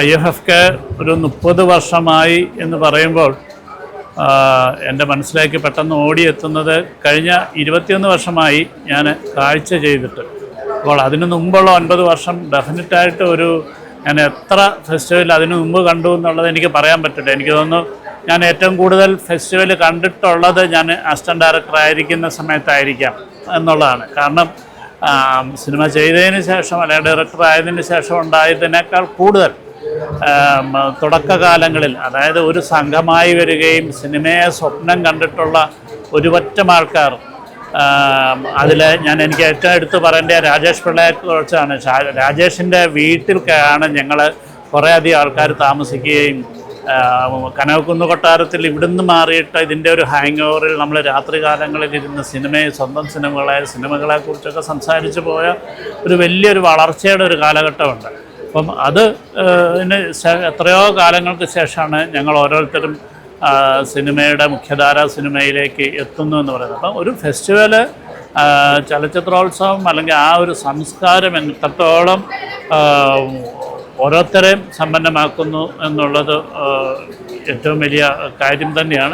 IFFK ഒരു 30 വർഷമായി എന്ന് പറയുമ്പോൾ എൻ്റെ മനസ്സിലേക്ക് പെട്ടെന്ന് ഓടിയെത്തുന്നത് കഴിഞ്ഞ 21 വർഷമായി ഞാൻ കാഴ്ച ചെയ്തിട്ട്. അപ്പോൾ അതിനു മുമ്പുള്ള 9 വർഷം ഡെഫിനറ്റായിട്ട് ഞാൻ എത്ര ഫെസ്റ്റിവൽ അതിനു മുമ്പ് കണ്ടു എന്നുള്ളത് എനിക്ക് പറയാൻ പറ്റില്ല. എനിക്ക് തോന്നുന്നു ഞാൻ ഏറ്റവും കൂടുതൽ ഫെസ്റ്റിവൽ കണ്ടിട്ടുള്ളത് ഞാൻ അസിസ്റ്റൻറ്റ് ഡയറക്ടർ ആയിരിക്കുന്ന സമയത്തായിരിക്കാം എന്നുള്ളതാണ്. കാരണം സിനിമ ചെയ്തതിന് ശേഷം അല്ലെങ്കിൽ ഡയറക്ടർ ആയതിന് ശേഷം ഉണ്ടായതിനേക്കാൾ കൂടുതൽ തുടക്കകാലങ്ങളിൽ, അതായത് ഒരു സംഘമായി വരികയും സിനിമയെ സ്വപ്നം കണ്ടിട്ടുള്ള ഒരുപറ്റം ആൾക്കാർ, അതിൽ എനിക്ക് ഏറ്റവും എടുത്ത് പറയേണ്ട രാജേഷ് പിള്ളയെക്കുറിച്ചാണ്. രാജേഷിൻ്റെ വീട്ടിലാണ് ഞങ്ങൾ കുറേയധികം ആൾക്കാർ താമസിക്കുകയും കനകക്കുന്ന് കൊട്ടാരത്തിൽ ഇവിടുന്ന് മാറിയിട്ട് ഇതിൻ്റെ ഒരു ഹാങ് ഓവറിൽ നമ്മൾ രാത്രി കാലങ്ങളിൽ ഇരുന്ന് സ്വന്തം സിനിമകളെക്കുറിച്ചൊക്കെ സംസാരിച്ച് പോയ വലിയൊരു വളർച്ചയുടെ ഒരു കാലഘട്ടമുണ്ട്. അപ്പം എത്രയോ കാലങ്ങൾക്ക് ശേഷമാണ് ഞങ്ങൾ ഓരോരുത്തരും സിനിമയുടെ മുഖ്യധാരാ സിനിമയിലേക്ക് എത്തുന്നു എന്ന് പറയുന്നത്. അപ്പം ഒരു ഫെസ്റ്റിവൽ, ചലച്ചിത്രോത്സവം അല്ലെങ്കിൽ ആ ഒരു സംസ്കാരം എത്രത്തോളം ഓരോരുത്തരെയും സമ്പന്നമാക്കുന്നു എന്നുള്ളത് ഏറ്റവും വലിയ കാര്യം തന്നെയാണ്.